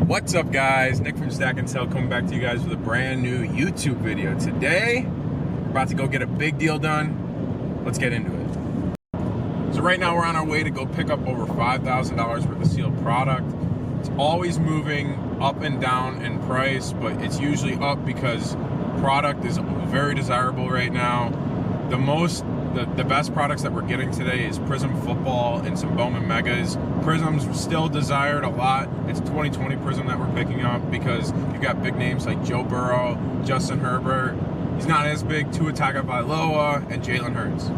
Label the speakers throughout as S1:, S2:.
S1: What's up, guys? Nick from Stack and Sell coming back to you guys with a brand new YouTube video. Today, we're about to go get a big deal done. Let's get into it. So right now we're on our way to go pick up over $5,000 worth of sealed product. It's always moving up and down in price, but it's usually up because product is very desirable right now. The best products that we're getting today is Prizm Football and some Bowman Megas. Prizm's still desired a lot. It's 2020 Prizm that we're picking up because you got big names like Joe Burrow, Justin Herbert. He's not as big, Tua Tagovailoa, and Jalen Hurts.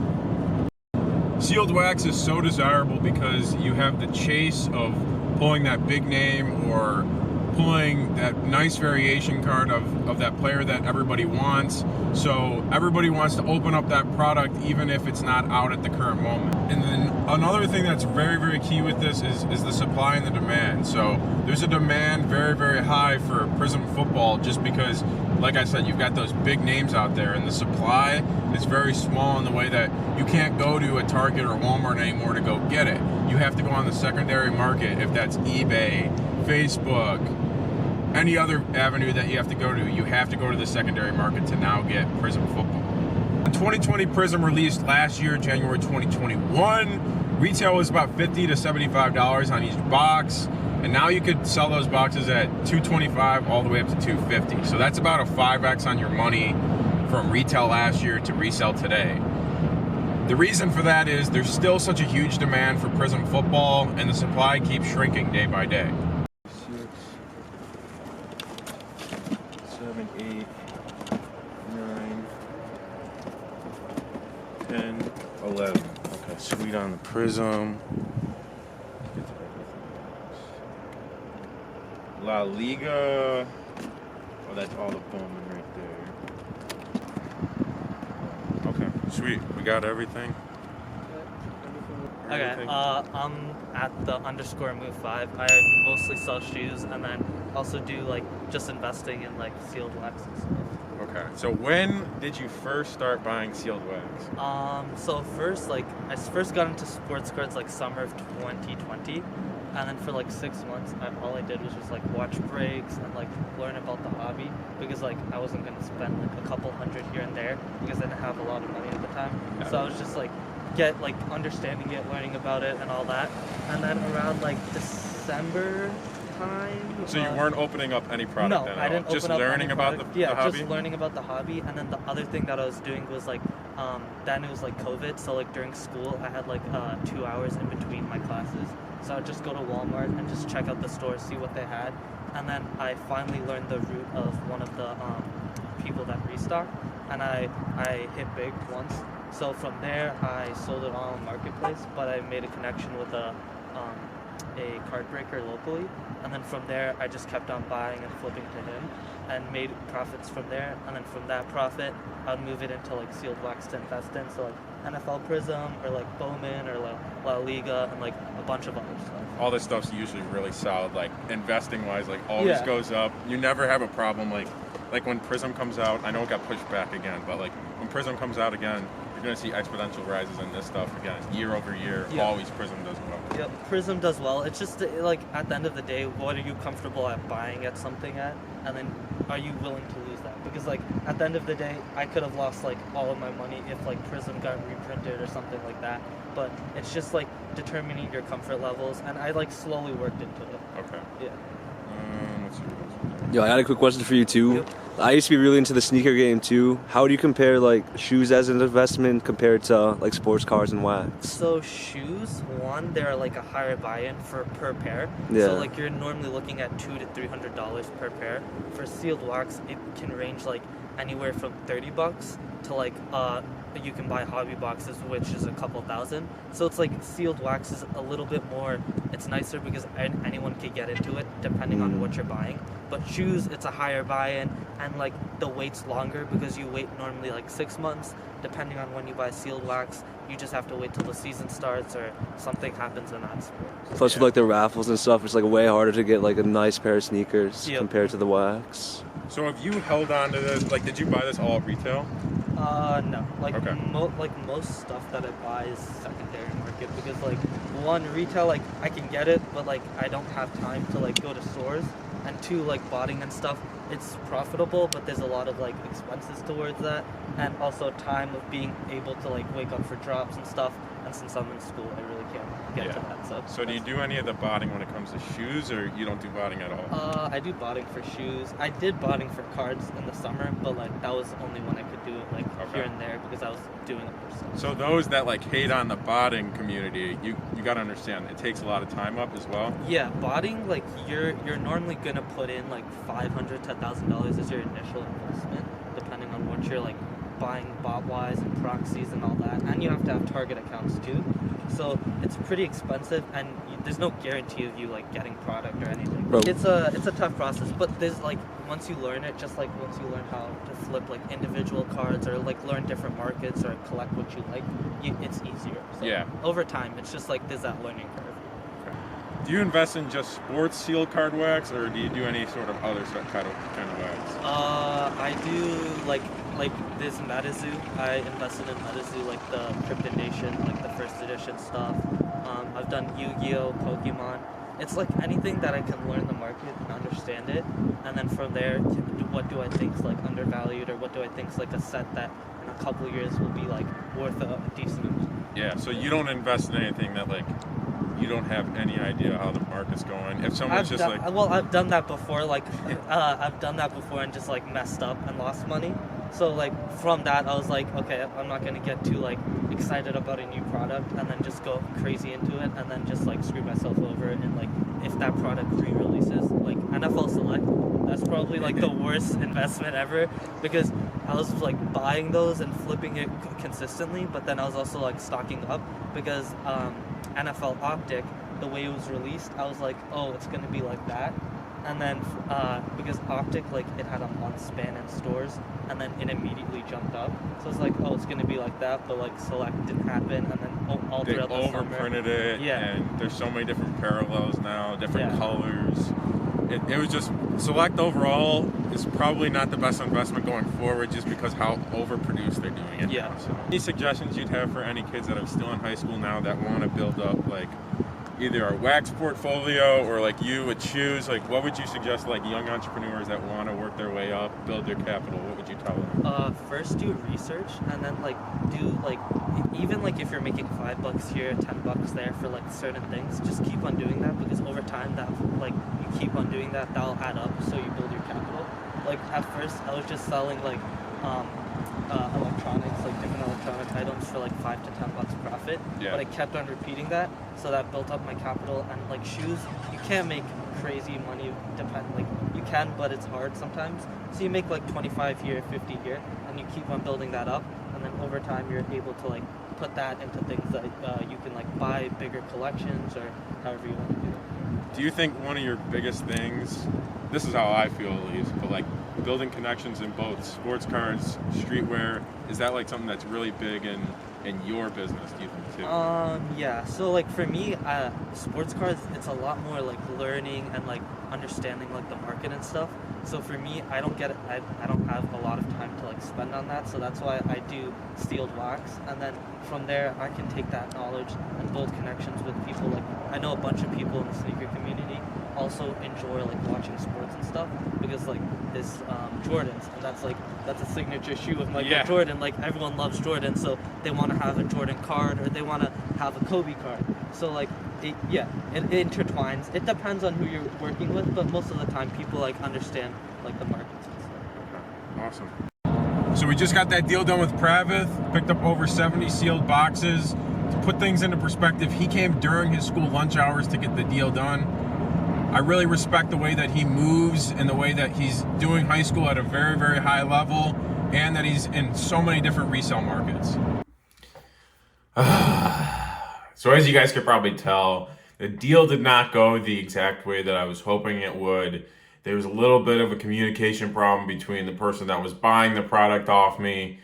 S1: Sealed wax is so desirable because you have the chase of pulling that big name or pulling that nice variation card of that player that everybody wants. So everybody wants to open up that product even if it's not out at the current moment. And then another thing that's very, very key with this is the supply and the demand. So there's a demand very, very high for Prizm Football just because, like I said, you've got those big names out there, and the supply is very small in the way that you can't go to a Target or Walmart anymore to go get it. You have to go on the secondary market, if that's eBay, Facebook, any other avenue that you have to go to. You have to go to the secondary market to now get Prizm Football. The 2020 Prizm released last year, January 2021. Retail was about $50 to $75 on each box, and now you could sell those boxes at $225 all the way up to $250. So that's about a 5x on your money from retail last year to resell today. The reason for that is there's still such a huge demand for Prizm Football, and the supply keeps shrinking day by day.
S2: 7, 8, 9, 10, 11. Okay, sweet on the Prizm. La Liga. Oh, that's all the Bowman right there. Okay, sweet. We got everything.
S3: Okay, I'm at the underscore move 5. I mostly sell shoes and then also do like just investing in like sealed wax and stuff.
S2: Okay, so when did you first start buying sealed wax?
S3: So first, like, I first got into sports cards like summer of 2020, and then for like 6 months, all I did was just like watch breaks and like learn about the hobby, because like I wasn't gonna spend like a couple hundred here and there because I didn't have a lot of money at the time.
S2: Yeah.
S3: So I was just like understanding it, learning about it and all that. And then around like December time.
S2: So you weren't opening up any product
S3: No,
S2: at
S3: I didn't
S2: all? Just
S3: open up
S2: learning
S3: any
S2: about
S3: product.
S2: the hobby?
S3: Just learning about the hobby. And then the other thing that I was doing was like, then it was like COVID. So like during school, I had like 2 hours in between my classes. So I'd just go to Walmart and just check out the store, see what they had. And then I finally learned the route of one of the people that restock. And I hit big once. So from there, I sold it on Marketplace, but I made a connection with a card breaker locally, and then from there I just kept on buying and flipping to him and made profits from there. And then from that profit I'd move it into like sealed wax to invest in, so like NFL Prizm or like Bowman or like La Liga and like a bunch of other stuff.
S2: All this stuff's usually really solid, like investing wise, like always goes up. You never have a problem like when Prizm comes out. I know it got pushed back again, but like when Prizm comes out again, you're going to see exponential rises in this stuff again, year over year. Always Prizm does well.
S3: Yep, Prizm does well. It's just like at the end of the day, what are you comfortable at buying at something at, and then are you willing to lose that? Because like at the end of the day, I could have lost like all of my money if like Prizm got reprinted or something like that. But it's just like determining your comfort levels, and I like slowly worked into it.
S2: Okay.
S3: Yeah.
S2: Let's see.
S4: Yo, I got a quick question for you too.
S3: Yep.
S4: I used to be really into the sneaker game too. How do you compare like shoes as an investment compared to like sports cars and wax?
S3: So shoes, one, they're like a higher buy-in per pair.
S4: Yeah.
S3: So like you're normally looking at $200 to $300 per pair. For sealed wax, it can range like anywhere from $30 to like you can buy hobby boxes, which is a couple thousand. So it's like sealed wax is a little bit more, it's nicer because anyone can get into it depending on what you're buying. But shoes, it's a higher buy-in, and like the wait's longer because you wait normally like 6 months. Depending on when you buy sealed wax, you just have to wait till the season starts or something happens in that sport.
S4: Plus with like the raffles and stuff, it's like way harder to get like a nice pair of sneakers compared to the wax.
S2: So have you held on to this? Like, did you buy this all at retail?
S3: No. Like,
S2: okay.
S3: Most stuff that I buy is secondary market because, like, one, retail, like, I can get it, but, like, I don't have time to, like, go to stores. and two, like botting and stuff, it's profitable, but there's a lot of like expenses towards that, and also time of being able to like wake up for drops and stuff. And since I'm in school, I really can't get to that.
S2: So do you do any of the botting when it comes to shoes, or you don't do botting at all?
S3: I do botting for shoes. I did botting for cards in the summer, but like that was only when I could do it like here and there because I was doing it for summer.
S2: So those that like hate on the botting community, you got to understand it takes a lot of time up as well.
S3: Yeah, botting, like you're normally gonna put in like $500 to $1,000 as your initial investment, depending on what you're like buying bot-wise and proxies and all that, and you have to have target accounts too. So it's pretty expensive, and there's no guarantee of you like getting product or anything.
S4: Bro.
S3: It's a tough process, but there's like once you learn it, just like once you learn how to flip like individual cards or like learn different markets or collect what you like, it's easier. So
S2: Yeah.
S3: over time, it's just like there's that learning curve.
S2: Do you invest in just sports sealed card wax, or do you do any sort of other kind of wax?
S3: I do like this Metazoo. I invested in Metazoo, like the Cryptid Nation, like the first edition stuff. I've done Yu-Gi-Oh, Pokemon. It's like anything that I can learn the market and understand it, and then from there, what do I think is like undervalued, or what do I think is like a set that in a couple years will be like worth a decent amount.
S2: Yeah. So you don't invest in anything that like you don't have any idea how the market's going. If someone's
S3: I've done that before. Like, I've done that before and just like messed up and lost money. So like from that, I was like, okay, I'm not gonna get too like excited about a new product and then just go crazy into it and then just like screw myself over. And like if that product re-releases, like NFL Select, that's probably like the worst investment ever because I was like buying those and flipping it consistently, but then I was also like stocking up because NFL Optic, the way it was released, I was like, oh, it's gonna be like that. And then because Optic, like it had a month span in stores, and then it immediately jumped up. So it's like, oh, it's gonna be like that, but like Select didn't happen, and then all
S2: they
S3: throughout the summer.
S2: overprinted it, and there's so many different parallels now, different colors. It was just Select overall is probably not the best investment going forward, just because how overproduced they're doing it.
S3: Yeah.
S2: Now. So, any suggestions you'd have for any kids that are still in high school now that want to build up like either a wax portfolio or like you with shoes? Like, what would you suggest like young entrepreneurs that want to work their way up, build their capital? What would you tell them?
S3: First do research, and then like do like even like if you're making $5 here, $10 there for like certain things, just keep on doing that because over time that like you keep on doing that, that'll add up. So you build your capital. Like at first, I was just selling like electronics, like different electronic items for like $5 to $10 profit.
S2: Yeah.
S3: But I kept on repeating that, so that built up my capital. And like shoes, you can't make crazy money. Like you can, but it's hard sometimes. So you make like 25 here, 50 here, and you keep on building that up. And then over time, you're able to like put that into things that you can like buy bigger collections or however you want to do it.
S2: Do you think one of your biggest things, this is how I feel at least, but like building connections in both sports cards, streetwear, is that like something that's really big in your business, do you think too?
S3: Yeah, so like for me, sports cards, it's a lot more like learning and like understanding like the market and stuff. So for me, I don't have a lot of time to like spend on that, so that's why I do sealed wax, and then from there I can take that knowledge and build connections with people. Like I know a bunch of people in the sneaker community also enjoy like watching sports and stuff because like this Jordans, and that's a signature shoe of Michael Jordan. Like everyone loves Jordan, so they want to have a Jordan card or they want to have a Kobe card. So like it intertwines. It depends on who you're working with, but most of the time people like understand like the markets and stuff.
S2: Okay. Awesome.
S1: So we just got that deal done with Pravith, picked up over 70 sealed boxes. To put things into perspective, he came during his school lunch hours to get the deal done. I really respect the way that he moves and the way that he's doing high school at a very, very high level, and that he's in so many different resale markets.
S2: So as you guys could probably tell, the deal did not go the exact way that I was hoping it would. There was a little bit of a communication problem between the person that was buying the product off me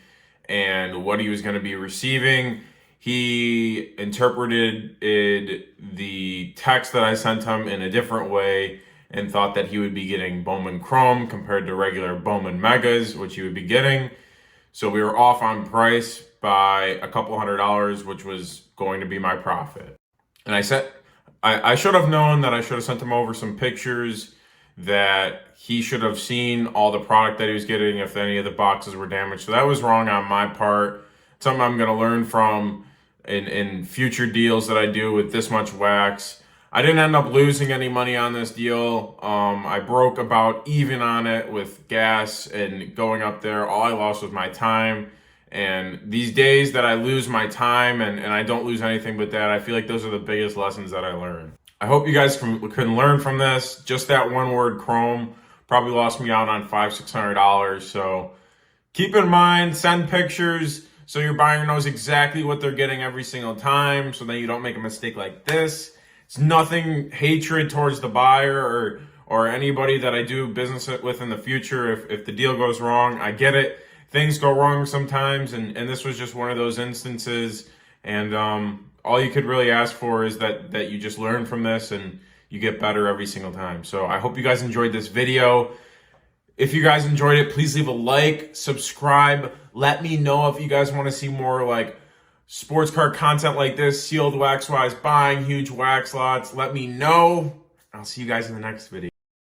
S2: and what he was going to be receiving. He interpreted the text that I sent him in a different way and thought that he would be getting Bowman Chrome compared to regular Bowman Megas, which he would be getting. So we were off on price by a couple $100, which was going to be my profit. And I should have known that I should have sent him over some pictures that he should have seen all the product that he was getting if any of the boxes were damaged. So that was wrong on my part. Something I'm going to learn from in future deals that I do with this much wax. I didn't end up losing any money on this deal. I broke about even on it with gas and going up there. All I lost was my time. And these days that I lose my time and I don't lose anything but that, I feel like those are the biggest lessons that I learned. I hope you guys can learn from this. Just that one word, chrome, probably lost me out on $500-600. So keep in mind, send pictures so your buyer knows exactly what they're getting every single time, so that you don't make a mistake like this. It's nothing hatred towards the buyer or anybody that I do business with in the future. If the deal goes wrong, I get it. Things go wrong sometimes, and this was just one of those instances. And all you could really ask for is that you just learn from this and you get better every single time. So I hope you guys enjoyed this video. If you guys enjoyed it, please leave a like, subscribe. Let me know if you guys want to see more like sports car content like this, sealed wax wise, buying huge wax lots. Let me know. I'll see you guys in the next video.